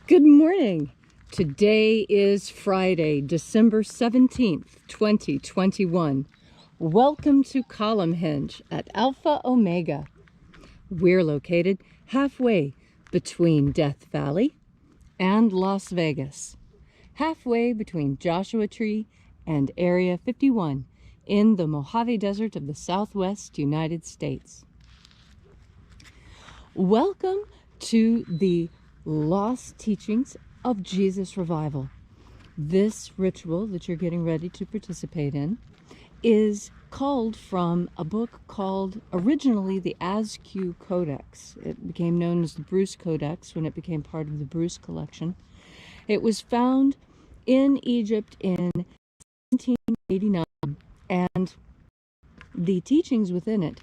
Good morning. Today is Friday, December 17th, 2021. Welcome to Columnhenge at Alpha Ωmega. We're located halfway between Death Valley and Las Vegas, halfway between Joshua Tree and Area 51 in the Mojave Desert of the Southwest United States. Welcome to the Lost Teachings of Jesus Revival. This ritual that you're getting ready to participate in is culled from a book called originally the Askew Codex. It became known as the Bruce Codex when it became part of the Bruce collection. It was found in Egypt in 1789, and the teachings within it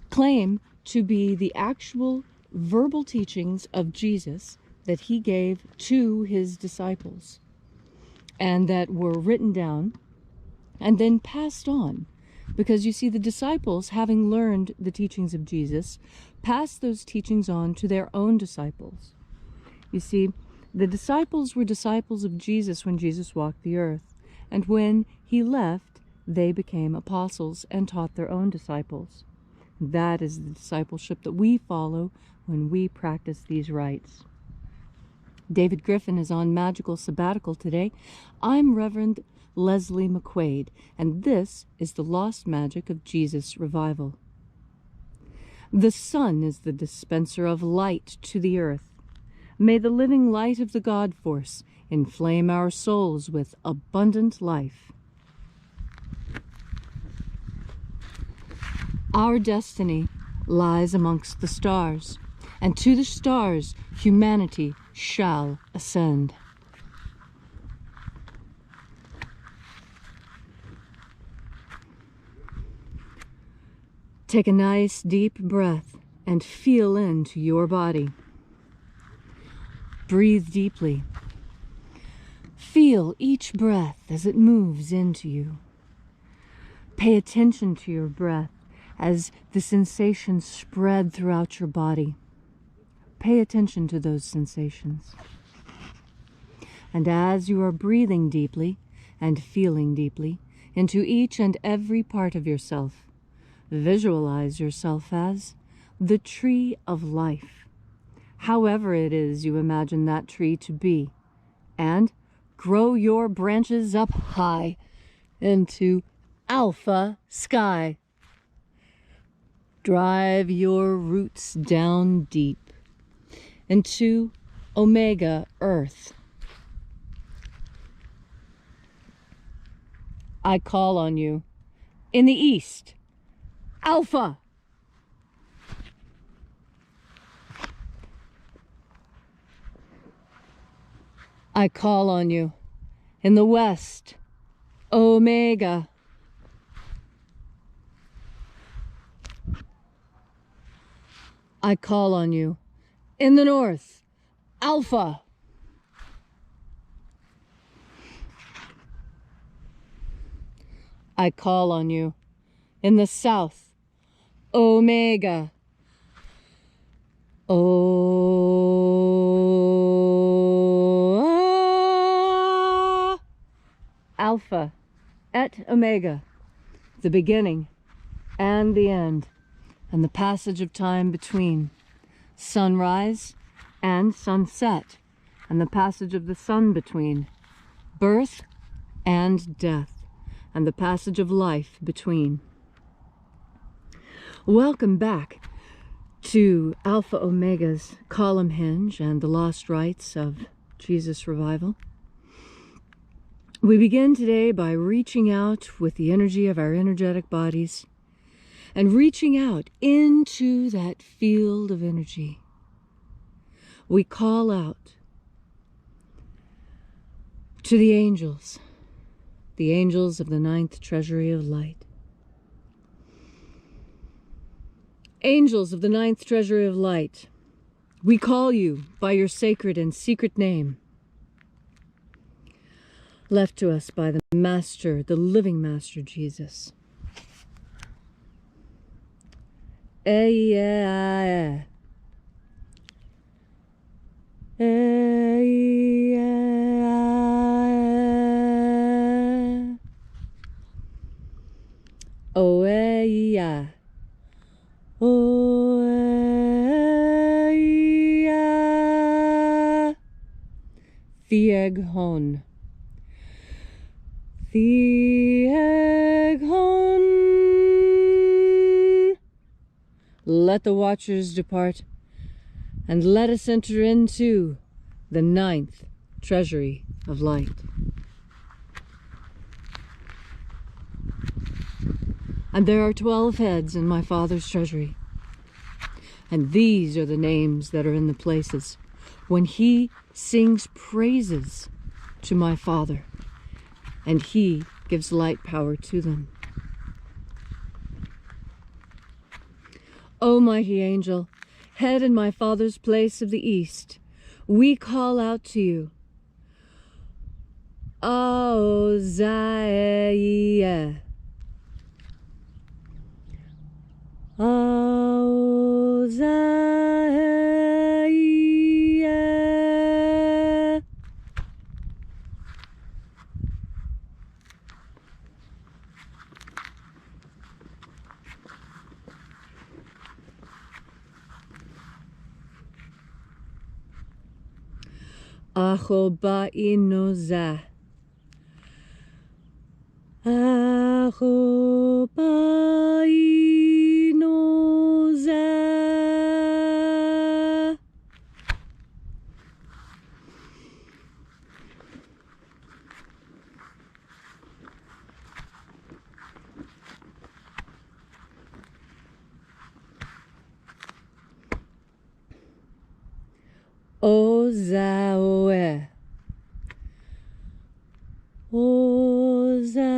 claim to be the actual verbal teachings of Jesus that he gave to his disciples, and that were written down and then passed on. Because you see, the disciples, having learned the teachings of Jesus, passed those teachings on to their own disciples. You see, the disciples were disciples of Jesus when Jesus walked the earth, and when he left, they became apostles and taught their own disciples. That is the discipleship that we follow when we practice these rites. David Griffin is on magical sabbatical today. I'm Reverend Leslie McQuade, and this is the Lost Magic of Jesus Revival. The sun is the dispenser of light to the earth. May the living light of the God Force inflame our souls with abundant life. Our destiny lies amongst the stars, and to the stars humanity shall ascend. Take a nice deep breath and feel into your body. Breathe deeply. Feel each breath as it moves into you. Pay attention to your breath as the sensations spread throughout your body. Pay attention to those sensations. And as you are breathing deeply and feeling deeply into each and every part of yourself, visualize yourself as the tree of life, however it is you imagine that tree to be, and grow your branches up high into alpha sky. Drive your roots down deep into Omega Earth. I call on you in the east, Alpha. I call on you in the west, Omega. I call on you in the north, Alpha. I call on you in the south, Omega. Alpha et Omega, the beginning and the end, and the passage of time between, sunrise and sunset, and the passage of the sun between, birth and death, and the passage of life between. Welcome back to Alpha Omega's Columnhenge and the Lost Rites of Jesus Revival. We begin today by reaching out with the energy of our energetic bodies and reaching out into that field of energy. We call out to the angels of the 9th Treasury of Light. Angels of the 9th Treasury of Light, we call you by your sacred and secret name, left to us by the Master, the living Master Jesus. Oeia. Oeia. Thieghon. Thieghon. Let the watchers depart, and let us enter into the 9th Treasury of Light. And there are 12 heads in my Father's treasury. And these are the names that are in the places when he sings praises to my Father, and he gives light power to them. O mighty angel, head in my Father's place of the east, we call out to you. Oziah. Oziah. Ahobainoza. Ahobainoza. Ozaoe. Ozaoe.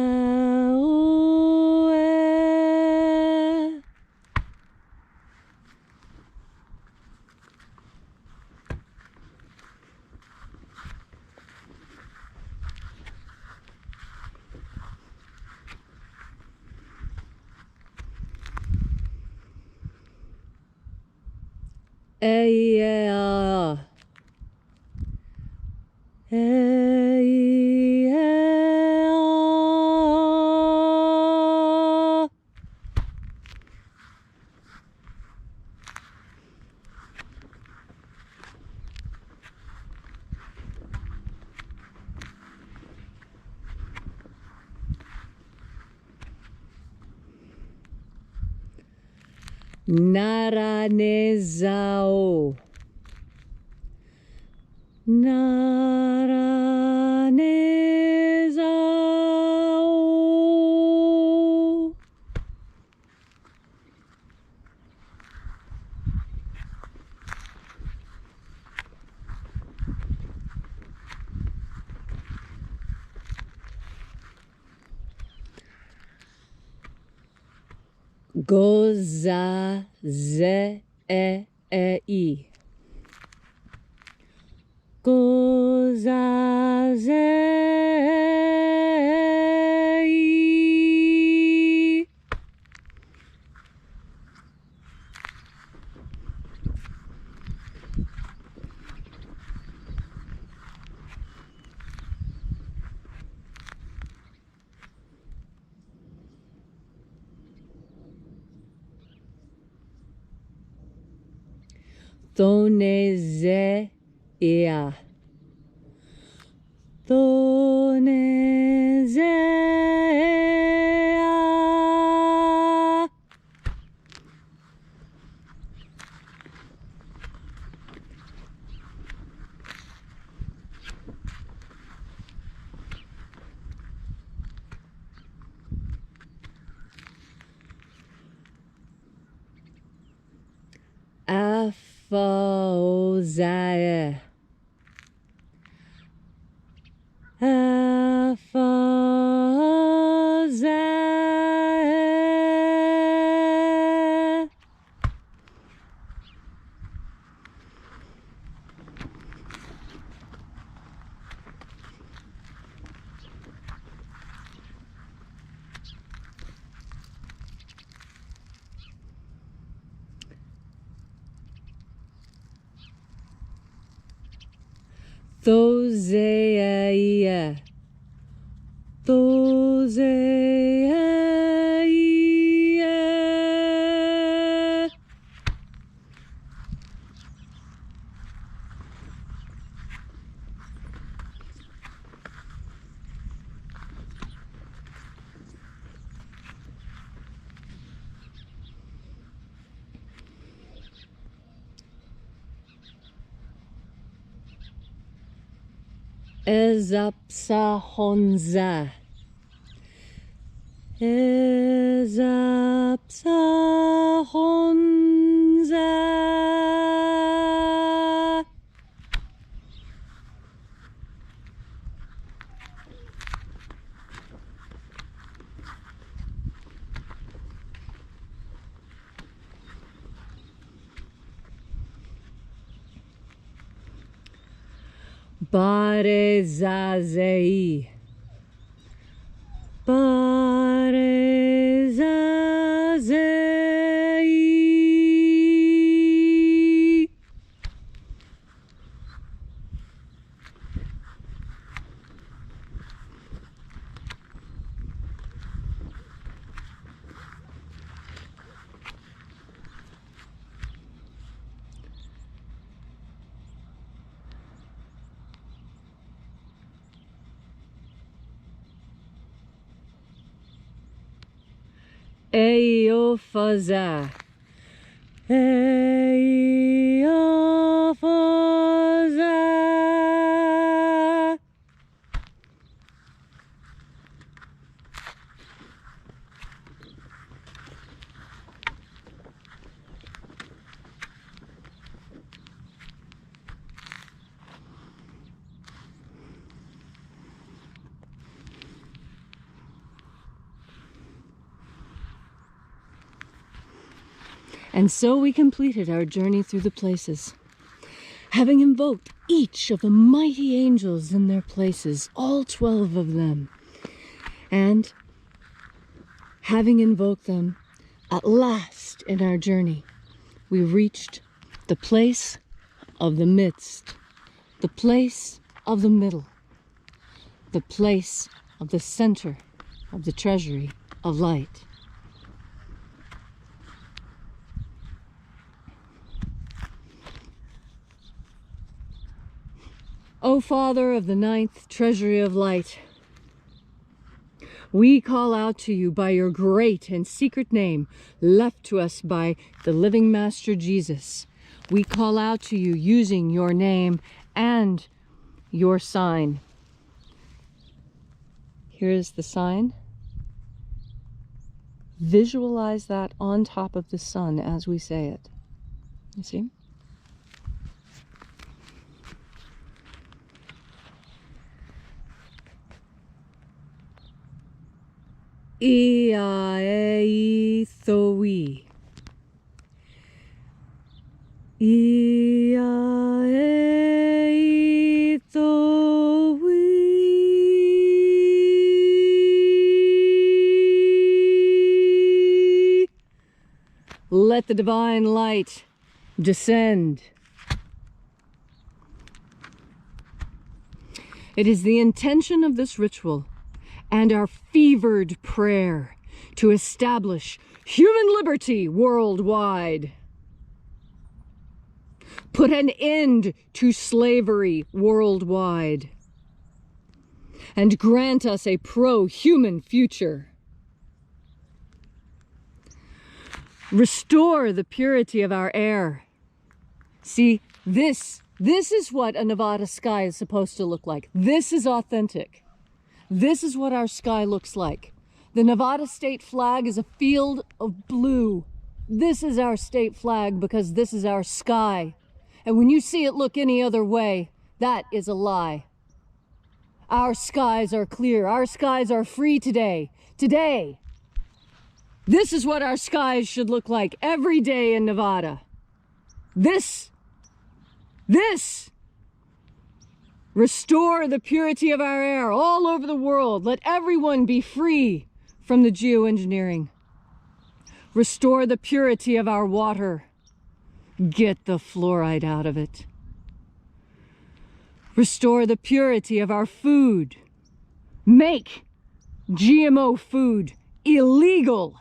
Eya. Eya. Naranezao. Naranezao. Goza ze e i. Goza ze i. Thoneze ea. Thoneze ea. Alpha Ωmega. Alpha Ωmega. Thoseia. Thoseia. Ezapsahonza. Ezapsahonza. Barezazei. Barezazei. Eophaza. Eophaza. And so we completed our journey through the places, having invoked each of the mighty angels in their places, all 12 of them. And having invoked them, at last in our journey, we reached the place of the midst, the place of the middle, the place of the center of the Treasury of Light. O Father of the 9th Treasury of Light, we call out to you by your great and secret name left to us by the living Master Jesus. We call out to you using your name and your sign. Here's the sign. Visualize that on top of the sun as we say it. You see? Iaeithoi. Iaeithoi. Let the divine light descend. It is the intention of this ritual and our fevered prayer to establish human liberty worldwide. Put an end to slavery worldwide. And grant us a pro-human future. Restore the purity of our air. See, this is what a Nevada sky is supposed to look like. This is authentic. This is what our sky looks like. The Nevada state flag is a field of blue. This is our state flag because this is our sky. And when you see it look any other way, that is a lie. Our skies are clear. Our skies are free today. Today. This is what our skies should look like every day in Nevada. This. Restore the purity of our air all over the world. Let everyone be free from the geoengineering. Restore the purity of our water. Get the fluoride out of it. Restore the purity of our food. Make GMO food illegal.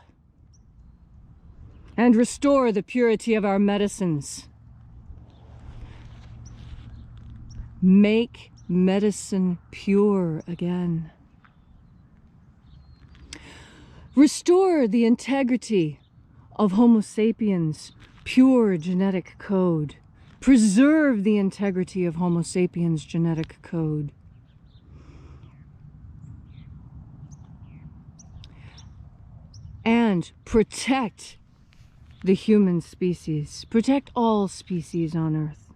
And restore the purity of our medicines. Make medicine pure again. Restore the integrity of Homo sapiens' pure genetic code. Preserve the integrity of Homo sapiens' genetic code. And protect the human species. Protect all species on Earth.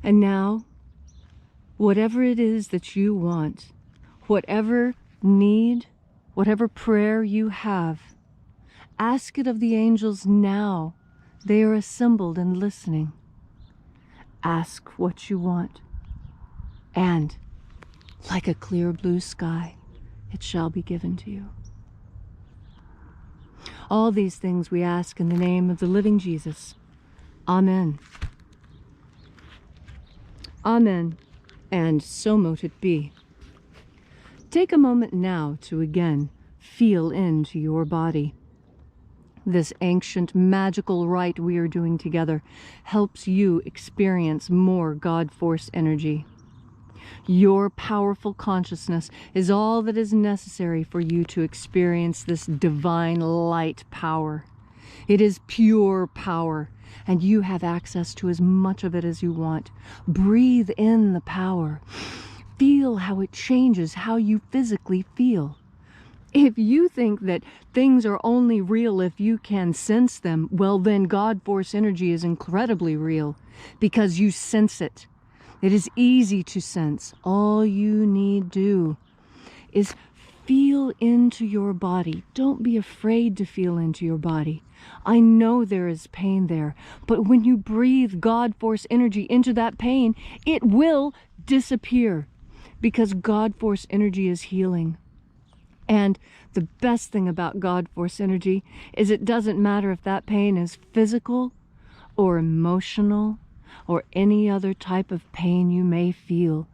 And now, whatever it is that you want, whatever need, whatever prayer you have, ask it of the angels now. They are assembled and listening. Ask what you want. And, like a clear blue sky, it shall be given to you. All these things we ask in the name of the living Jesus. Amen. Amen. And so mote it be. Take a moment now to again feel into your body. This ancient magical rite we are doing together helps you experience more God Force energy. Your powerful consciousness is all that is necessary for you to experience this divine light power. It is pure power, and you have access to as much of it as you want. Breathe in the power. Feel how it changes how you physically feel. If you think that things are only real if you can sense them, well then God Force energy is incredibly real because you sense it. It is easy to sense. All you need do is feel into your body. Don't be afraid to feel into your body. I know there is pain there, but when you breathe God Force energy into that pain, it will disappear because God Force energy is healing. And the best thing about God Force energy is it doesn't matter if that pain is physical or emotional or any other type of pain you may feel.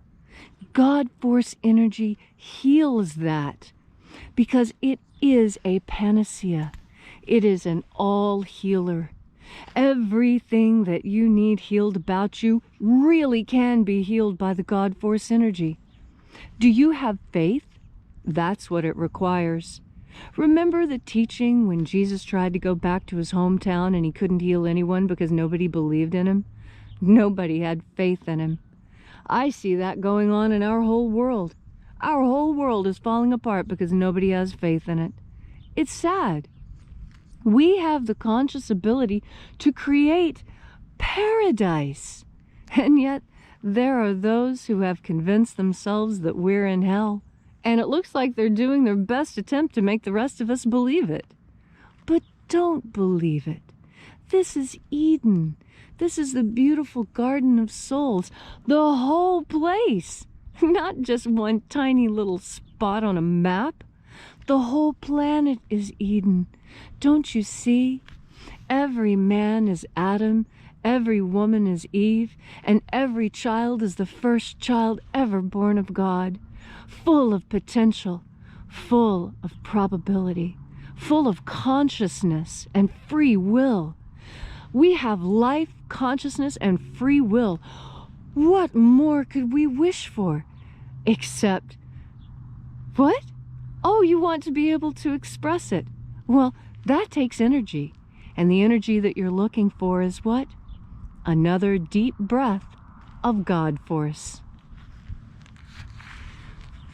God Force energy heals that because it is a panacea. It is an all healer. Everything that you need healed about you really can be healed by the God Force energy. Do you have faith? That's what it requires. Remember the teaching when Jesus tried to go back to his hometown and he couldn't heal anyone because nobody believed in him? Nobody had faith in him. I see that going on in our whole world. Our whole world is falling apart because nobody has faith in it. It's sad. We have the conscious ability to create paradise. And yet, there are those who have convinced themselves that we're in hell. And it looks like they're doing their best attempt to make the rest of us believe it. But don't believe it. This is Eden. This is the beautiful Garden of Souls. The whole place. Not just one tiny little spot on a map. The whole planet is Eden. Don't you see? Every man is Adam. Every woman is Eve. And every child is the first child ever born of God. Full of potential. Full of probability. Full of consciousness and free will. We have life, consciousness, and free will. What more could we wish for? Except, what? Oh, you want to be able to express it. Well, that takes energy. And the energy that you're looking for is what? Another deep breath of God Force.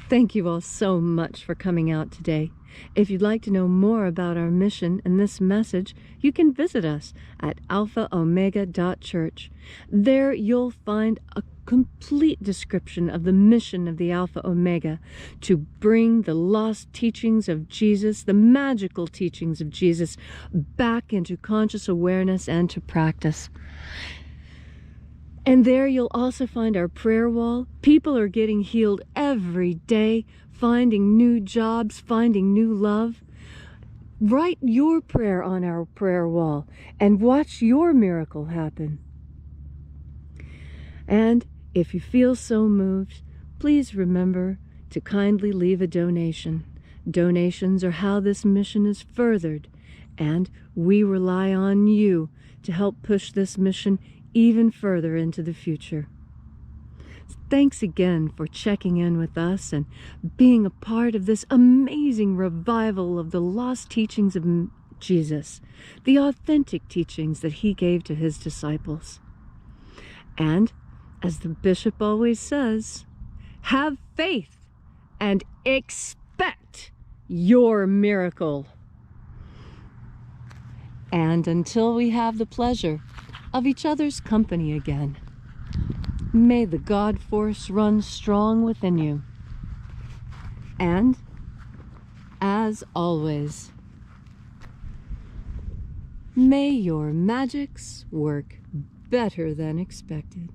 Thank you all so much for coming out today. If you'd like to know more about our mission and this message, you can visit us at alphaomega.church. There you'll find a complete description of the mission of the Alpha Omega to bring the lost teachings of Jesus, the magical teachings of Jesus, back into conscious awareness and to practice. And there you'll also find our prayer wall. People are getting healed every day, finding new jobs, finding new love. Write your prayer on our prayer wall and watch your miracle happen. And if you feel so moved, please remember to kindly leave a donation. Donations are how this mission is furthered, and we rely on you to help push this mission even further into the future. Thanks again for checking in with us and being a part of this amazing revival of the lost teachings of Jesus, the authentic teachings that he gave to his disciples. And as the bishop always says, have faith and expect your miracle. And until we have the pleasure of each other's company again, may the God force run strong within you. And, as always, may your magics work better than expected.